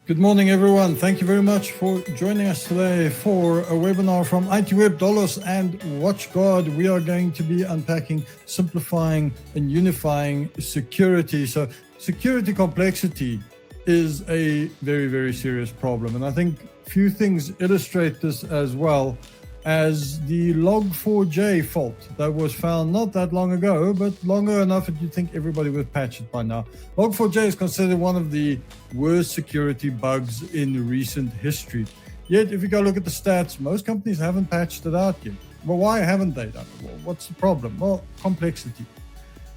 Good morning, everyone. Thank you very much for joining us today for a webinar from ITWeb, Dolos and WatchGuard. We are going to be unpacking, simplifying, and unifying security. So security complexity is a very, very serious problem. And I think few things illustrate this as well as the log4j fault that was found not that long ago, but longer enough that you'd think everybody would patch it by now. Log4j is considered one of the worst security bugs in recent history. Yet, if you go look at the stats, most companies haven't patched it out yet. Well, why haven't they done it? Well, what's the problem? Well, complexity.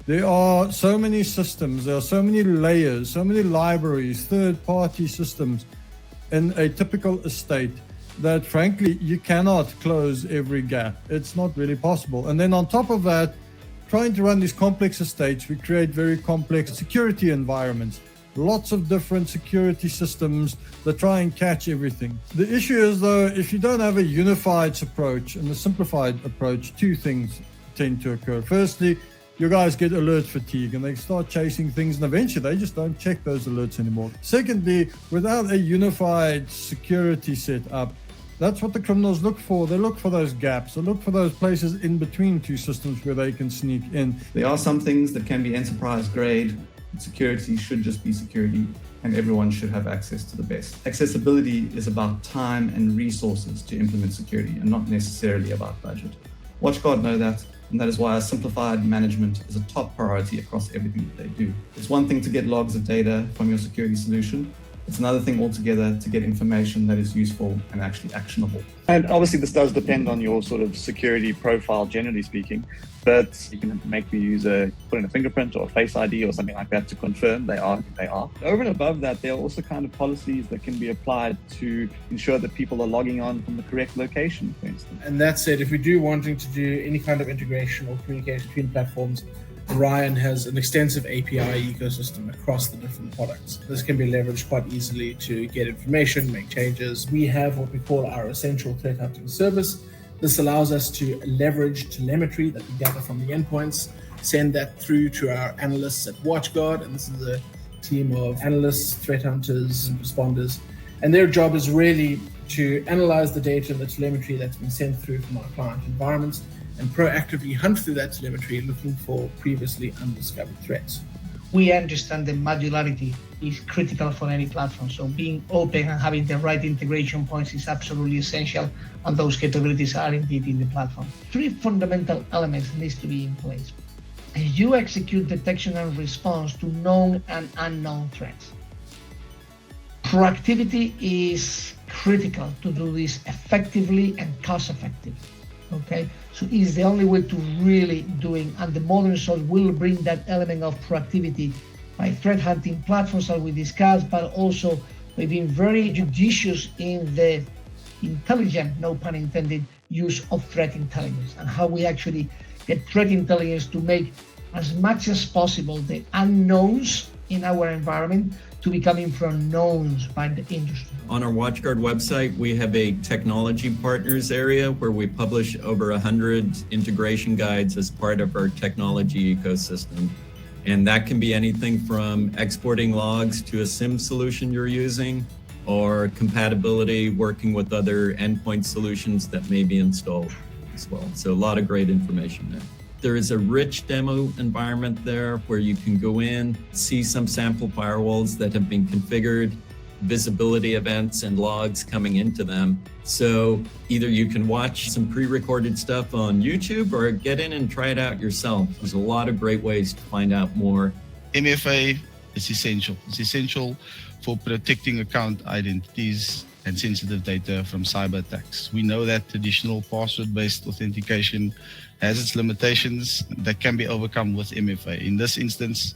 There are so many systems, there are so many layers, so many libraries, third-party systems in a typical estate that frankly, you cannot close every gap. It's not really possible. And then on top of that, trying to run these complex estates, we create very complex security environments, lots of different security systems that try and catch everything. The issue is though, if you don't have a unified approach and a simplified approach, two things tend to occur. Firstly, you guys get alert fatigue and they start chasing things and eventually they just don't check those alerts anymore. Secondly, without a unified security setup, that's what the criminals look for. They look for those gaps. They look for those places in between two systems where they can sneak in. There are some things that can be enterprise grade. Security should just be security and everyone should have access to the best. Accessibility is about time and resources to implement security and not necessarily about budget. WatchGuard know that, and that is why a simplified management is a top priority across everything that they do. It's one thing to get logs of data from your security solution. It's another thing altogether to get information that is useful and actually actionable. And obviously this does depend on your sort of security profile, generally speaking, but you can make the user put in a fingerprint or a face ID or something like that to confirm they are who they are. Over and above that, there are also kind of policies that can be applied to ensure that people are logging on from the correct location, for instance. And that said, if we do wanting to do any kind of integration or communication between platforms, Ryan has an extensive API ecosystem across the different products. This can be leveraged quite easily to get information, make changes. We have what we call our essential threat hunting service. This allows us to leverage telemetry that we gather from the endpoints, send that through to our analysts at WatchGuard, and this is a team of analysts, threat hunters, and responders. And their job is really to analyze the data and the telemetry that's been sent through from our client environments and proactively hunt through that telemetry looking for previously undiscovered threats. We understand that modularity is critical for any platform, so being open and having the right integration points is absolutely essential, and those capabilities are indeed in the platform. Three fundamental elements need to be in place. You execute detection and response to known and unknown threats. Proactivity is critical to do this effectively and cost-effectively. Okay, so it's the only way to really doing, and the modern SOC will bring that element of proactivity by threat hunting platforms that we discussed, but also by being very judicious in the intelligent, no pun intended, use of threat intelligence and how we actually get threat intelligence to make as much as possible the unknowns in our environment to be coming from knowns by the industry. On our WatchGuard website, we have a technology partners area where we publish over 100 integration guides as part of our technology ecosystem. And that can be anything from exporting logs to a SIM solution you're using, or compatibility working with other endpoint solutions that may be installed as well. So a lot of great information there. There is a rich demo environment there where you can go in, see some sample firewalls that have been configured, visibility events and logs coming into them. So either you can watch some pre-recorded stuff on YouTube or get in and try it out yourself. There's a lot of great ways to find out more. MFA is essential. It's essential for protecting account identities and sensitive data from cyber attacks. We know that traditional password-based authentication has its limitations that can be overcome with MFA. In this instance,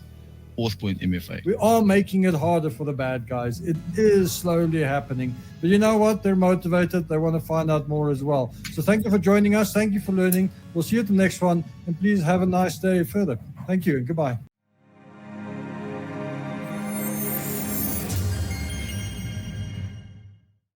Authpoint MFA. We are making it harder for the bad guys. It is slowly happening. But you know what? They're motivated. They want to find out more as well. So thank you for joining us. Thank you for learning. We'll see you at the next one. And please have a nice day further. Thank you and goodbye.